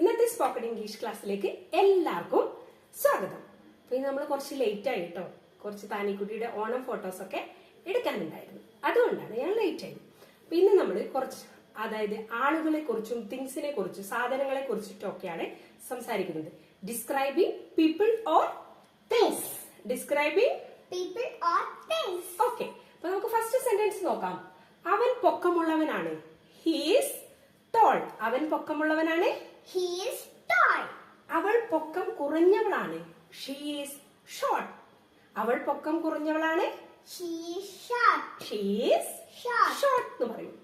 ഇന്നത്തെ spoken English ക്ലാസ്സിലേക്ക് എല്ലാവർക്കും സ്വാഗതം. അപ്പൊ ഇന്ന് നമ്മൾ കുറച്ച് ലേറ്റ് ആയി കേട്ടോ. കുറച്ച് താനിക്കുട്ടിയുടെ ഓണം ഫോട്ടോസ് ഒക്കെ എടുക്കാനുണ്ടായിരുന്നു, അതുകൊണ്ടാണ് ഞാൻ ലേറ്റ് ആയത്. അപ്പൊ ഇന്ന് നമ്മൾ കുറച്ച് ആളുകളെ കുറിച്ചും തിങ്സിനെ കുറിച്ചും സാധനങ്ങളെ കുറിച്ചിട്ടൊക്കെയാണ് സംസാരിക്കുന്നത്. Describing people or things. Describing people or things. Okay, അപ്പൊ നമുക്ക് ഫസ്റ്റ് സെന്റൻസ് നോക്കാം. അവൻ പൊക്കമുള്ളവനാണ്. He is toll. അവൻ പൊക്കമുള്ളവനാണ്. He is tall. അവൾ പൊക്കം കുറഞ്ഞവളാണ്. She is short. അവൾ പൊക്കം കുറഞ്ഞവളാണ്. She is short. She is Short. Short എന്ന് പറയും.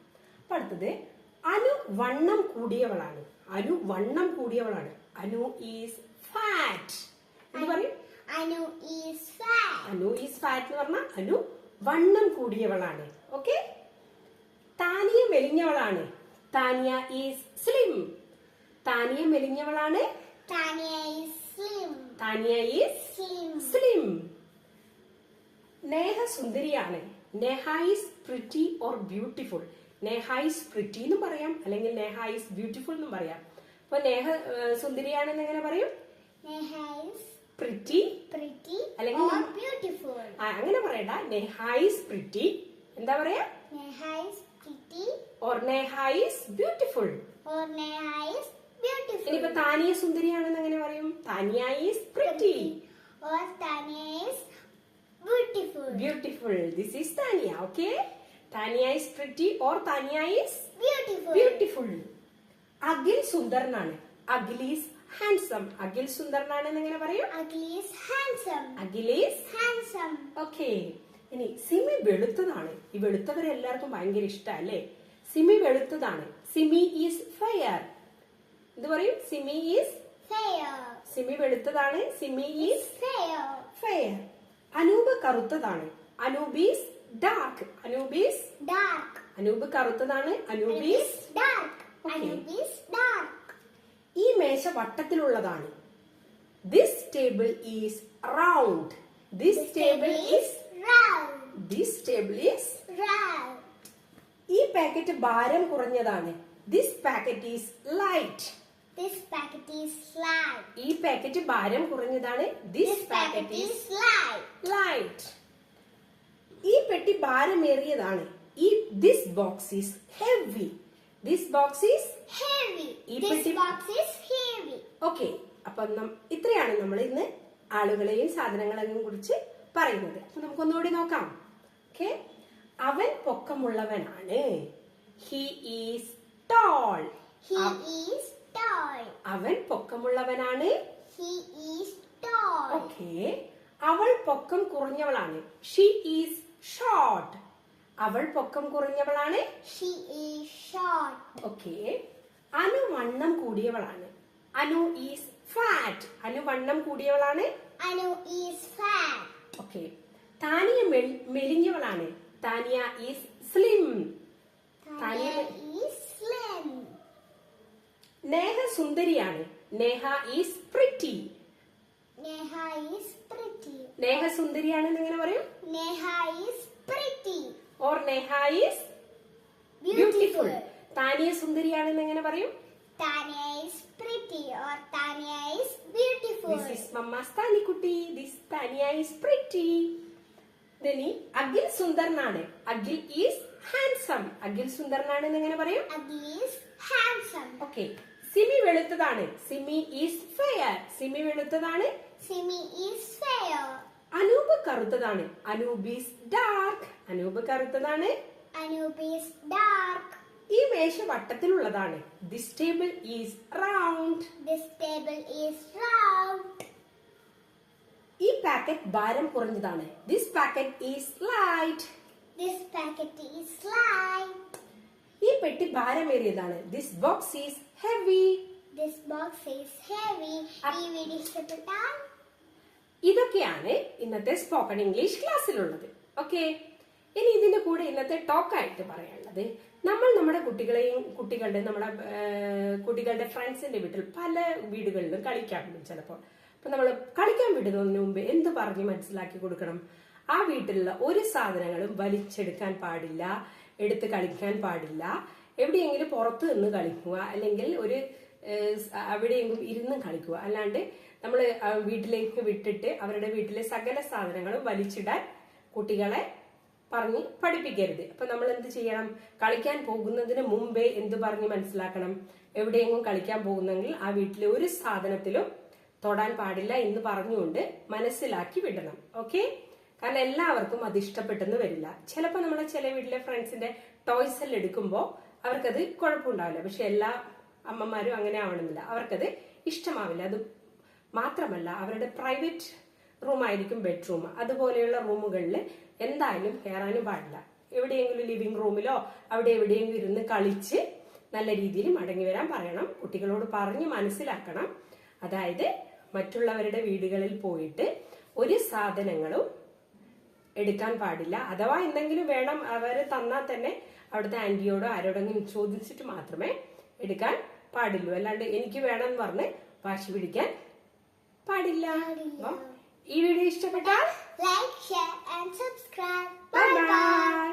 അപ്പൊ അടുത്തത് അനു വണ്ണം കൂടിയവളാണ്. അനു വണ്ണം കൂടിയവളാണ്. അനു ഈസ് ഫാറ്റ് എന്ന് പറയും. Anu is fat. Anu is fat എന്ന് പറഞ്ഞാൽ അനു വണ്ണം കൂടിയവളാണ്. ഓക്കെ. താനിയ മെലിഞ്ഞവളാണ്. Tanya is slim. താനിയ മെലിഞ്ഞവളാണ്. Tanya is slim. Tanya is Slim. Slim. Neha സുന്ദരിയാണ്. Neha is pretty or beautiful. Neha is pretty എന്നും പറയാം, അല്ലെങ്കിൽ നേഹ ഈസ് ബ്യൂട്ടിഫുൾ എന്നും പറയാം. അപ്പൊ നേഹ സുന്ദരിയാണെന്ന് എങ്ങനെ പറയും? Neha is പ്രിറ്റി pretty അല്ലെങ്കിൽ or beautiful. അങ്ങനെ പറയണ്ട. നേഹ ഈസ് പ്രിറ്റി എന്താ പറയാ? Neha is pretty or Neha is beautiful. or Neha is beautiful. ഇനിയിപ്പോ താനിയ സുന്ദരിയാണെന്ന് എങ്ങനെ പറയും? Tanya is pretty. Or Tanya is beautiful. Beautiful. This is Tanya. Okay. Tanya is pretty or Tanya is Beautiful. Beautiful. Akhil സുന്ദരനാണ്. Akhil is handsome. അഖിൽ സുന്ദരനാണെന്ന് എങ്ങനെ പറയും? Ugly is handsome. Akhil is Handsome. Okay. ഇനി സിമി വെളുത്തതാണ്. ഈ വെളുത്തവരെ എല്ലാവർക്കും ഭയങ്കര ഇഷ്ടല്ലേ? സിമി വെളുത്തതാണ്. Simi is fair. എന്ത് പറയും? Simi is Fair. സിമി വെളുത്തതാണ്. Simi is Fair. Fair. Anoop കറുത്തതാണ്. Anoop is dark. Anoop is Dark. Anoop കറുത്തതാണ്. Anoop Anub is is dark. Okay. Anub is dark. ഈ മേശ വട്ടത്തിലുള്ളതാണ്. This table is round. This table is round. This table is Round. ഈ packet ഭാരം കുറഞ്ഞതാണ്. This packet is light. This packet is light. ഈ packet ഭാരം കുറഞ്ഞതാണ്. This packet is is light. Light. ഈ പെട്ടി ഭാരമേറിയതാണ്. ഈ this box is heavy. This box is Heavy. ഈ This പെട്ടി- box is heavy. ഓക്കെ. അപ്പൊ ഇത്രയാണ് നമ്മൾ ഇന്ന് ആളുകളെയും സാധനങ്ങളെയും കുറിച്ച് പറയുന്നത്. അപ്പൊ നമുക്കൊന്നുകൂടി നോക്കാം. ഓക്കെ. അവൻ പൊക്കമുള്ളവനാണ്. He is tall. He is tall. അവൻ പൊക്കമുള്ളവനാണ്. He is tall. ഓക്കെ. അവൾ പൊക്കം കുറഞ്ഞവളാണ്. She is short. അവൾ പൊക്കം കുറഞ്ഞവളാണ്. She is short. Okay. Anu വണ്ണം കൂടിയവളാണ്. Anu is fat. അനു വണ്ണം കൂടിയവളാണ്. Anu is fat. Okay. Tanya മെലിഞ്ഞവളാണ്. Tanya is slim. Tanya is slim. Neha സുന്ദരിയാണ്. Neha is pretty. Neha is pretty. Neha സുന്ദരിയാണെന്ന് എങ്ങനെ പറയും? Neha is pretty. Or Neha is beautiful. Beautiful. Tanya സുന്ദരിയാണെന്ന് എങ്ങനെ പറയും? Tanya is pretty or Tanya is beautiful. This is mamma's താനിക്കുട്ടി. This Tanya is pretty. ഇനി അഖിൽ സുന്ദരനാണ്. Akhil is handsome. അഖിൽ സുന്ദരനാണെന്ന് എങ്ങനെ പറയും? Ugly is handsome. Okay. Simi വെളുത്തതാണ്. Simi is fair. സിമി വെളുത്തതാണ്. Simi is fair. അനൂപ് കറുത്തതാണ്. Anoop is dark. അനൂപ് കറുത്തതാണ്. Anub is dark. ഈ മേശ വട്ടത്തിലുള്ളതാണ്. This table is round. This table is round. ഈ പാക്കറ്റ് ഭാരം കുറഞ്ഞതാണ്. This packet is light. This packet is light. ഈ പെട്ടി ഭാരമേറിയതാണ്. This box is heavy. This box is heavy. Up. ഈ വീഡിയോ ഇഷ്ടപ്പെട്ടാൽ ഇതൊക്കെയാണ് ഇന്നത്തെ സ്പോക്കൺ ഇംഗ്ലീഷ് ക്ലാസ്സിലുള്ളത്. ഓക്കെ. ഇനി ഇതിന്റെ കൂടെ ഇന്നത്തെ ടോക്കായിട്ട് പറയാനുള്ളത്, നമ്മൾ നമ്മുടെ കുട്ടികളുടെ ഫ്രണ്ട്സിന്റെ വീട്ടിൽ പല വീടുകളിലും കളിക്കാൻ വിടും ചിലപ്പോൾ. അപ്പൊ നമ്മൾ കളിക്കാൻ വിടുന്നതിന് മുമ്പ് എന്ത് പറഞ്ഞ് മനസ്സിലാക്കി കൊടുക്കണം? ആ വീട്ടിലുള്ള ഒരു സാധനങ്ങളും വലിച്ചെടുക്കാൻ പാടില്ല, എടുത്ത് കളിക്കാൻ പാടില്ല. എവിടെയെങ്കിലും പുറത്ത് നിന്ന് കളിക്കുക, അല്ലെങ്കിൽ ഒരു അവിടെയെങ്കിലും ഇരുന്ന് കളിക്കുക. അല്ലാണ്ട് നമ്മൾ വീട്ടിലേക്ക് വിട്ടിട്ട് അവരുടെ വീട്ടിലെ സകല സാധനങ്ങളും വലിച്ചിടാൻ കുട്ടികളെ പറഞ്ഞ് പഠിപ്പിക്കരുത്. അപ്പൊ നമ്മൾ എന്ത് ചെയ്യണം? കളിക്കാൻ പോകുന്നതിന് മുമ്പേ എന്ത് പറഞ്ഞ് മനസ്സിലാക്കണം? എവിടെയെങ്കിലും കളിക്കാൻ പോകുന്നെങ്കിൽ ആ വീട്ടിലെ ഒരു സാധനത്തിലും തൊടാൻ പാടില്ല എന്ന് പറഞ്ഞുകൊണ്ട് മനസ്സിലാക്കി വിടണം. ഓക്കെ? കാരണം എല്ലാവർക്കും അത് ഇഷ്ടപ്പെട്ടെന്ന് വരില്ല. ചിലപ്പോൾ നമ്മളെ ചില വീട്ടിലെ ഫ്രണ്ട്സിന്റെ ടോയ്സ് എല്ലാം എടുക്കുമ്പോൾ അവർക്കത് കുഴപ്പമുണ്ടാവില്ല. പക്ഷെ എല്ലാ അമ്മമാരും അങ്ങനെ ആവണമെന്നില്ല, അവർക്കത് ഇഷ്ടമാവില്ല. അത് മാത്രമല്ല, അവരുടെ പ്രൈവറ്റ് റൂം ആയിരിക്കും ബെഡ്റൂം. അതുപോലെയുള്ള റൂമുകളിൽ എന്തായാലും കയറാനും പാടില്ല. എവിടെയെങ്കിലും ലിവിംഗ് റൂമിലോ അവിടെ എവിടെയെങ്കിലും ഇരുന്ന് കളിച്ച് നല്ല രീതിയിൽ മടങ്ങി വരാൻ പറയണം. കുട്ടികളോട് പറഞ്ഞ് മനസ്സിലാക്കണം. അതായത് മറ്റുള്ളവരുടെ വീടുകളിൽ പോയിട്ട് ഒരു സാധനങ്ങളും എടുക്കാൻ പാടില്ല. അഥവാ എന്തെങ്കിലും വേണം അവര് തന്നാൽ തന്നെ അവിടുത്തെ ആന്റിയോടോ ആരോടെങ്കിലും ചോദിച്ചിട്ട് മാത്രമേ എടുക്കാൻ പാടുള്ളൂ. അല്ലാണ്ട് എനിക്ക് വേണം എന്ന് പറഞ്ഞ് വാശി പിടിക്കാൻ പാടില്ല. അപ്പം ഈ വീഡിയോ ഇഷ്ടപ്പെട്ടാൽ Like, share and subscribe. Bye Bye bye. By.